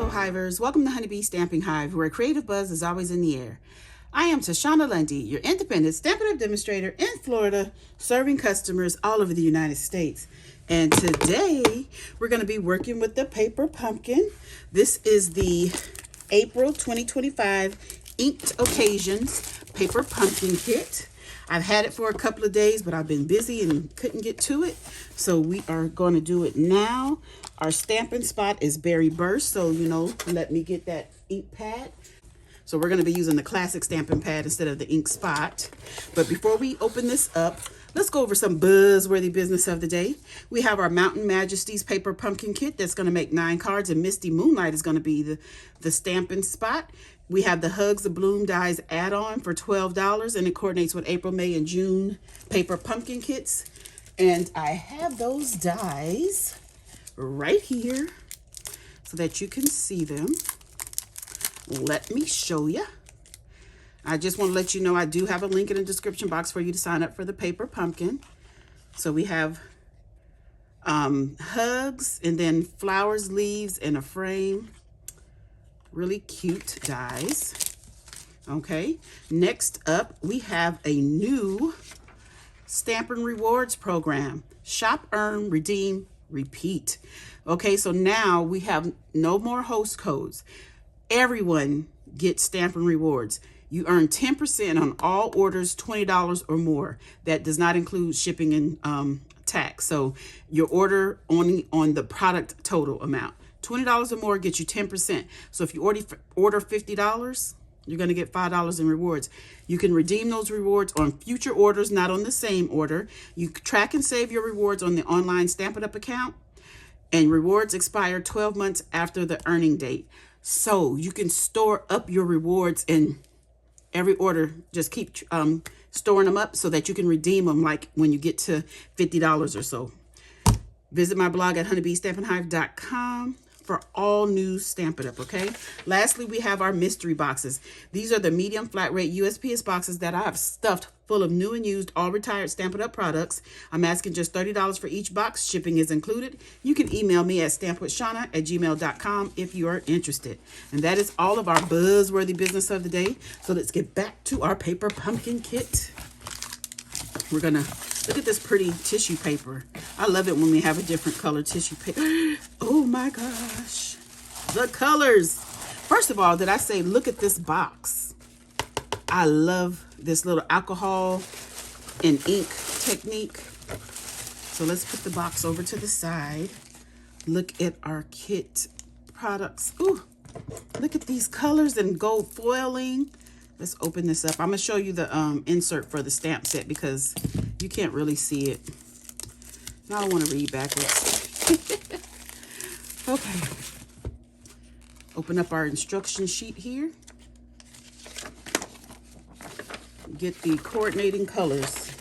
Hello Hivers, welcome to Honeybee Stamping Hive, where creative buzz is always in the air. I am Tashana Lundy, your independent Stampin' Up! Demonstrator in Florida, serving customers all over the United States. And today, we're going to be working with the paper pumpkin. This is the April 2025 Inked Occasions Paper Pumpkin Kit. I've had it for a couple of days, but I've been busy and couldn't get to it. So we are going to do it now. Our stamping spot is Berry Burst, so, let me get that ink pad. So we're going to be using the classic stamping pad instead of the ink spot. But before we open this up, let's go over some buzzworthy business of the day. We have our Mountain Majesty's Paper Pumpkin Kit that's going to make 9 cards, and Misty Moonlight is going to be the stamping spot. We have the Hugs the Bloom Dies add-on for $12, and it coordinates with April, May, and June paper pumpkin kits. And I have those dies right here so that you can see them. Let me show you. I just want to let you know I do have a link in the description box for you to sign up for the paper pumpkin. So we have hugs and then flowers, leaves, and a frame. Really cute dies. Okay, next up we have a new Stampin' Rewards program. Shop, earn, redeem, repeat. Okay, so now we have no more host codes. Everyone gets Stampin' Rewards. You earn 10% on all orders $20 or more. That does not include shipping and tax. So your order only on the product total amount. $20 or more gets you 10%. So if you order $50, you're going to get $5 in rewards. You can redeem those rewards on future orders, not on the same order. You track and save your rewards on the online Stampin' Up! Account. And rewards expire 12 months after the earning date. So you can store up your rewards, and every order just keep storing them up so that you can redeem them like when you get to $50 or so. Visit my blog at honeybeestampinhive.com for all new Stampin' Up! Okay. Lastly, we have our mystery boxes. These are the medium flat rate USPS boxes that I have stuffed full of new and used all retired Stampin' Up! Products. I'm asking just $30 for each box. Shipping is included. You can email me at stampwithshana@gmail.com if you are interested. And that is all of our buzzworthy business of the day. So let's get back to our paper pumpkin kit. We're gonna look at this pretty tissue paper. I love it when we have a different color tissue paper. Oh my gosh, the colors. First of all, did I say look at this box? I love this little alcohol and ink technique. So let's put the box over to the side. Look at our kit products. Ooh, look at these colors and gold foiling. Let's open this up. I'm going to show you the insert for the stamp set because you can't really see it. I don't want to read backwards. Okay. Open up our instruction sheet here. Get the coordinating colors.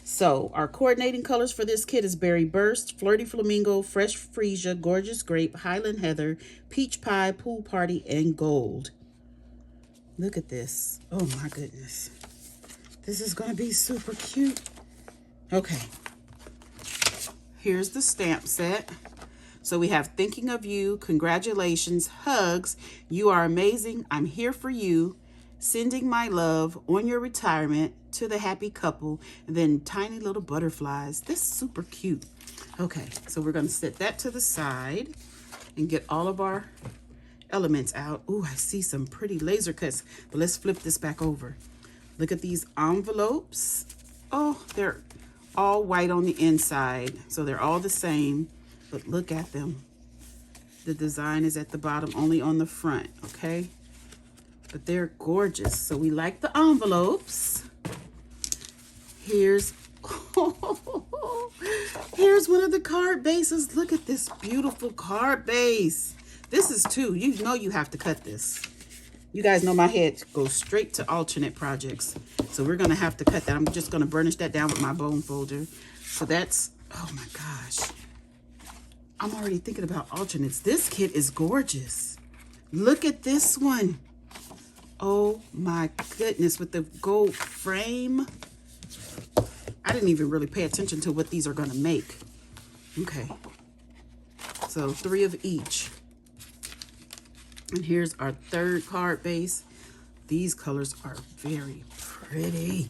So our coordinating colors for this kit is Berry Burst, Flirty Flamingo, Fresh Freesia, Gorgeous Grape, Highland Heather, Peach Pie, Pool Party, and Gold. Look at this. Oh my goodness. This is going to be super cute. Okay. Here's the stamp set. So we have Thinking of You, Congratulations, Hugs, You Are Amazing, I'm Here for You, Sending My Love, On Your Retirement, To the Happy Couple, and then Tiny Little Butterflies. This is super cute. Okay, so we're going to set that to the side and get all of our elements out. Ooh, I see some pretty laser cuts, but let's flip this back over. Look at these envelopes. Oh, they're all white on the inside, so they're all the same, but look at them. The design is at the bottom, only on the front, okay? But they're gorgeous, so we like the envelopes. Here's here's one of the card bases. Look at this beautiful card base. This is two. You know you have to cut this. You guys know my head goes straight to alternate projects. So we're going to have to cut that. I'm just going to burnish that down with my bone folder. So that's, oh my gosh. I'm already thinking about alternates. This kit is gorgeous. Look at this one. Oh my goodness, with the gold frame. I didn't even really pay attention to what these are going to make. Okay. So 3 of each. And here's our third card base. These colors are very pretty.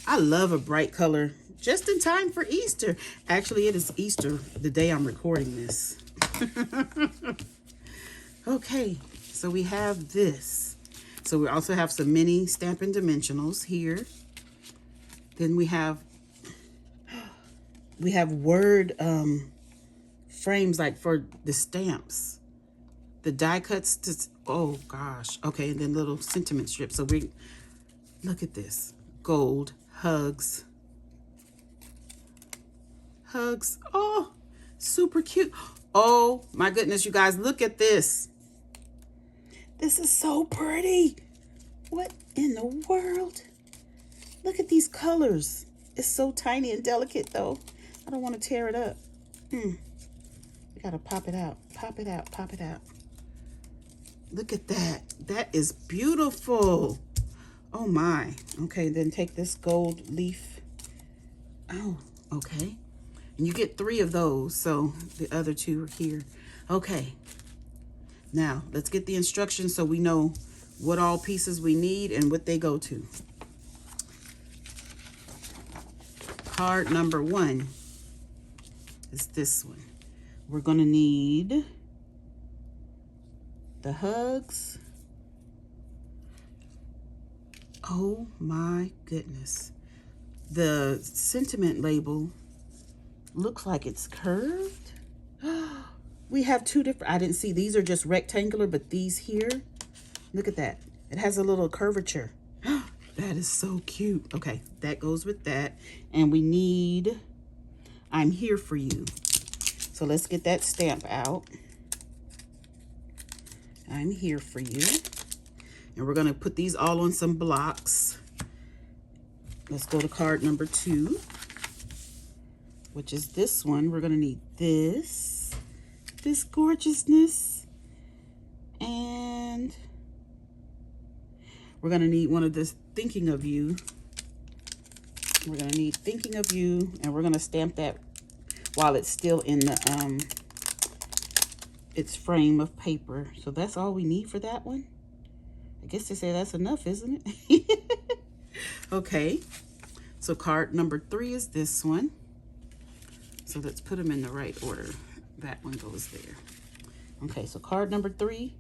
I love a bright color just in time for Easter. Actually, it is Easter the day I'm recording this. Okay, so we have this. So we also have some mini Stampin' Dimensionals here. Then we have word frames like for the stamps. The die cuts to, oh gosh. Okay, and then little sentiment strips. So we, look at this. Gold, hugs. Hugs. Oh, super cute. Oh my goodness, you guys, look at this. This is so pretty. What in the world? Look at these colors. It's so tiny and delicate though. I don't want to tear it up. We gotta pop it out. Pop it out. Pop it out. Look at that. That is beautiful. Oh my. Okay, then take this gold leaf. Oh, okay. And you get 3 of those. So the other 2 are here. Okay. Now, let's get the instructions so we know what all pieces we need and what they go to. Card number 1 is this one. We're going to need the hugs. Oh my goodness. The sentiment label looks like it's curved. We have 2 different, I didn't see, these are just rectangular, but these here, look at that. It has a little curvature. That is so cute. Okay, that goes with that. And we need, I'm here for you. So let's get that stamp out. I'm here for you. And we're gonna put these all on some blocks. Let's go to card number 2, which is this one. We're gonna need this gorgeousness. And we're gonna need one of this thinking of you. We're gonna need thinking of you, and we're gonna stamp that while it's still in the its frame of paper. So that's all we need for that one. I guess they say that's enough, isn't it? Okay, so card number 3 is this one. So let's put them in the right order. That one goes there. Okay, so card number 3,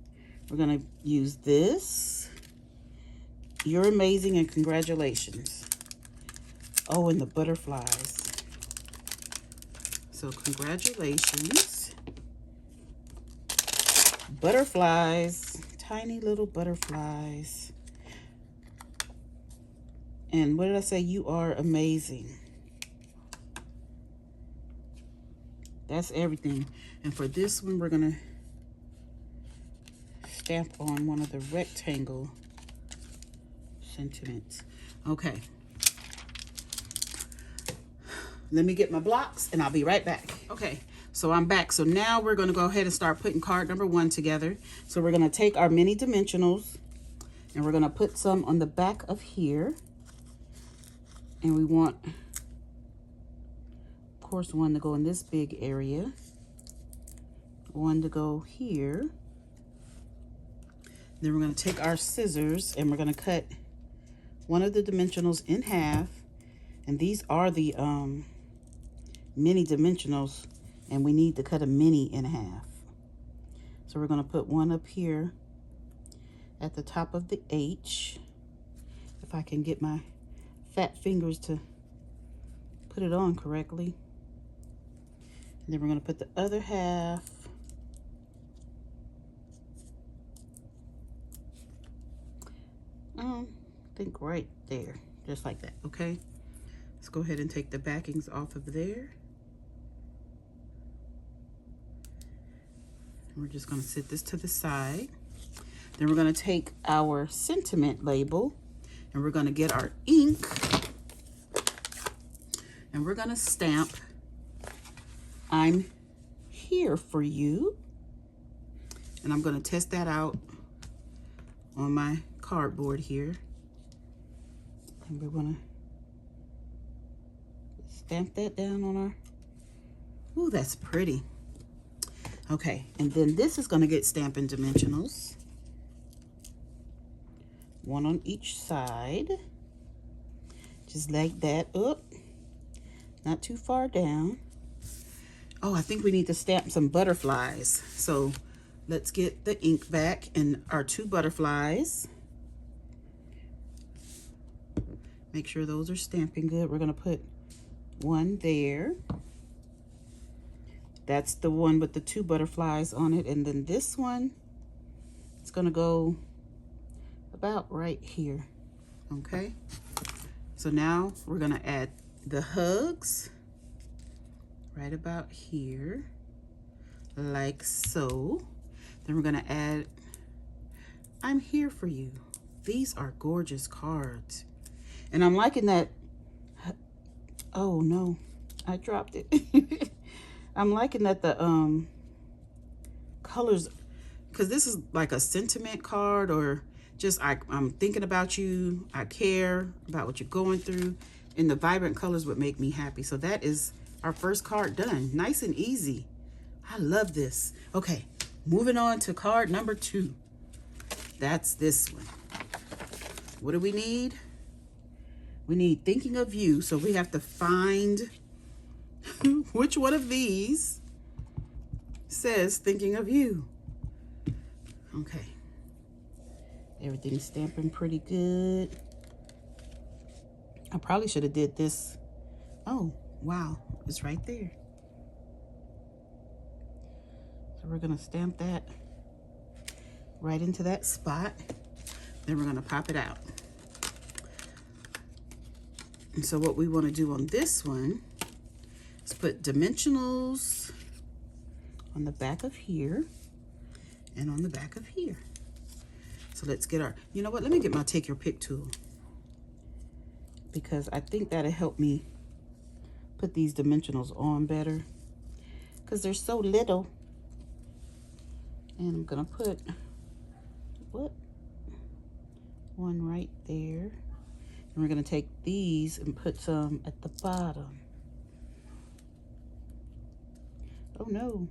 we're gonna use this. You're amazing and congratulations. Oh, and the butterflies. So congratulations. Butterflies, tiny little butterflies. And what did I say? You are amazing. That's everything. And for this one, we're gonna stamp on one of the rectangle sentiments. Okay. Let me get my blocks and I'll be right back. Okay, so I'm back. So now we're gonna go ahead and start putting card number 1 together. So we're gonna take our mini dimensionals and we're gonna put some on the back of here. And we want, of course, one to go in this big area. One to go here. Then we're gonna take our scissors and we're gonna cut one of the dimensionals in half. And these are the mini dimensionals, and we need to cut a mini in half. So we're gonna put one up here at the top of the H. If I can get my fat fingers to put it on correctly. And then we're gonna put the other half I think right there, just like that. Okay, let's go ahead and take the backings off of there. We're just going to set this to the side. Then we're going to take our sentiment label and we're going to get our ink and we're going to stamp I'm here for you. And I'm going to test that out on my cardboard here. And we're going to stamp that down on our, ooh, that's pretty. Okay, and then this is going to get Stampin' Dimensionals. One on each side. Just like that. Up. Not too far down. Oh, I think we need to stamp some butterflies. So let's get the ink back and our 2 butterflies. Make sure those are stamping good. We're going to put one there. That's the one with the 2 butterflies on it. And then this one, it's going to go about right here. Okay. So now we're going to add the hugs right about here, like so. Then we're going to add, I'm here for you. These are gorgeous cards. And I'm liking that. Oh no, I dropped it. I'm liking that the colors, because this is like a sentiment card, or just I'm thinking about you, I care about what you're going through, and the vibrant colors would make me happy. So that is our first card done. Nice and easy. I love this. Okay, moving on to card number 2. That's this one. What do we need? We need Thinking of You. So we have to find which one of these says Thinking of You. Okay. Everything's stamping pretty good. I probably should have did this. Oh, wow. It's right there. So we're going to stamp that right into that spot. Then we're going to pop it out. And so what we want to do on this one is put dimensionals on the back of here and on the back of here. So let's get our, you know what, let me get my Take Your Pick tool, because I think that'll help me put these dimensionals on better, because they're so little. And I'm gonna put one right there. And we're going to take these and put some at the bottom. Oh no.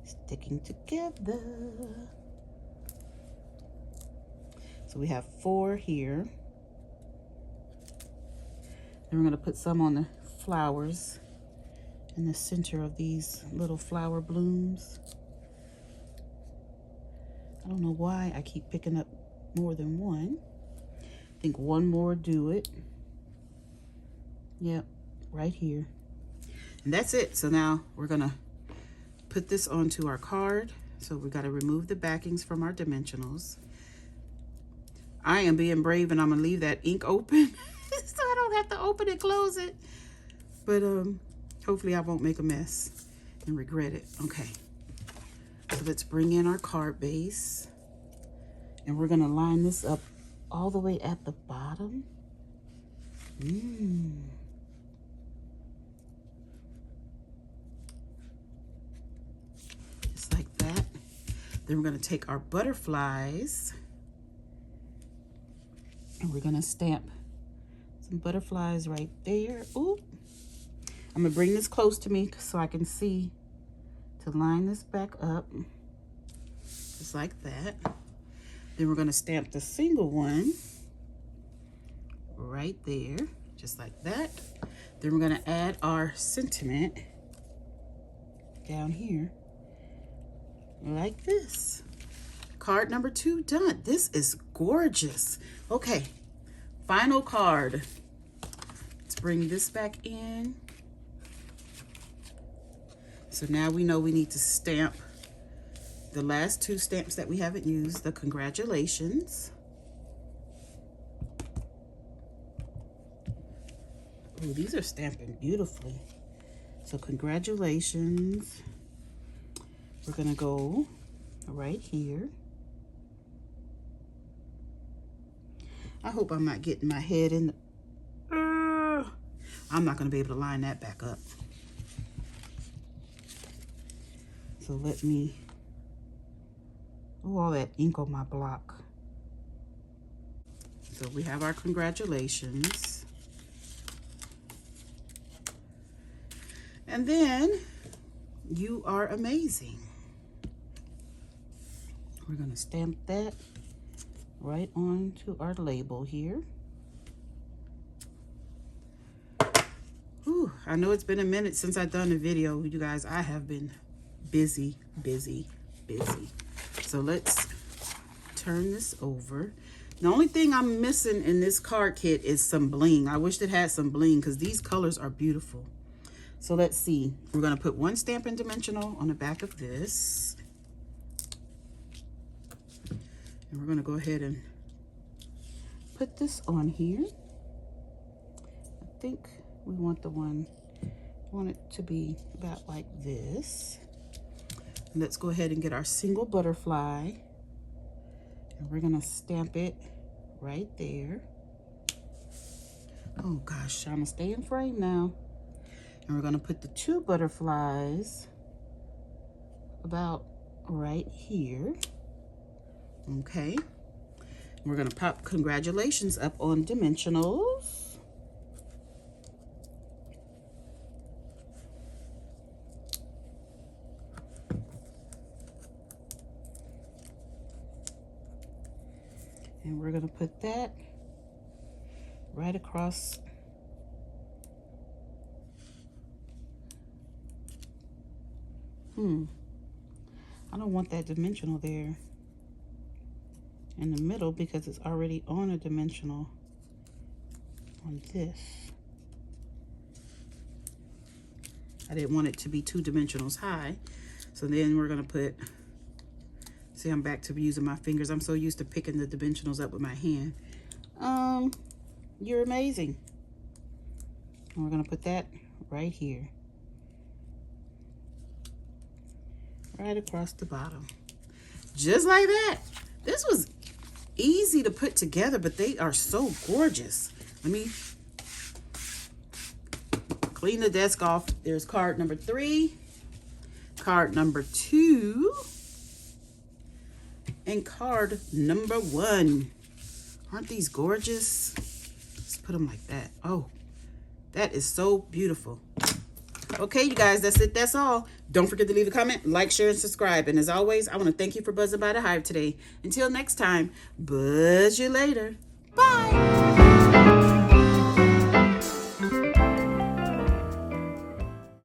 Sticking together. So we have 4 here. Then we're going to put some on the flowers in the center of these little flower blooms. I don't know why I keep picking up more than one. I think one more do it. Yep, right here. And that's it. So now we're gonna put this onto our card. So we gotta remove the backings from our dimensionals. I am being brave and I'm gonna leave that ink open so I don't have to open and close it. But hopefully I won't make a mess and regret it. Okay. So let's bring in our card base, and we're gonna line this up all the way at the bottom. Just like that. Then we're gonna take our butterflies and we're gonna stamp some butterflies right there. Ooh. I'm gonna bring this close to me so I can see to line this back up, just like that. Then we're gonna stamp the single one right there, just like that. Then we're gonna add our sentiment down here, like this. Card number 2 done. This is gorgeous. Okay, final card. Let's bring this back in. So now we know we need to stamp the last 2 stamps that we haven't used, the congratulations. Oh, these are stamping beautifully. So congratulations. We're gonna go right here. I hope I'm not getting my head in the... I'm not gonna be able to line that back up. So let me, oh, all that ink on my block. So we have our congratulations. And then you are amazing. We're going to stamp that right onto our label here. Whew, I know it's been a minute since I've done a video, you guys. I have been busy. So let's turn this over. The only thing I'm missing in this card kit is some bling. I wish it had some bling because these colors are beautiful. So let's see. We're going to put one Stampin' Dimensional on the back of this. And we're going to go ahead and put this on here. I think we want it to be about like this. Let's go ahead and get our single butterfly. And we're going to stamp it right there. Oh gosh, I'm going to stay in frame now. And we're going to put the 2 butterflies about right here. Okay. We're going to pop congratulations up on dimensionals. And we're going to put that right across I don't want that dimensional there in the middle because it's already on a dimensional on this. I didn't want it to be 2 dimensionals high. So then we're going to put, see, I'm back to using my fingers. I'm so used to picking the dimensionals up with my hand. You're amazing. And we're going to put that right here. Right across the bottom. Just like that. This was easy to put together, but they are so gorgeous. Let me clean the desk off. There's card number 3, card number 2, and card number 1. Aren't these gorgeous? Let's put them like that. Oh, that is so beautiful. Okay, you guys, that's it. That's all. Don't forget to leave a comment, like, share, and subscribe. And as always, I want to thank you for buzzing by the Hive today. Until next time, buzz you later. Bye.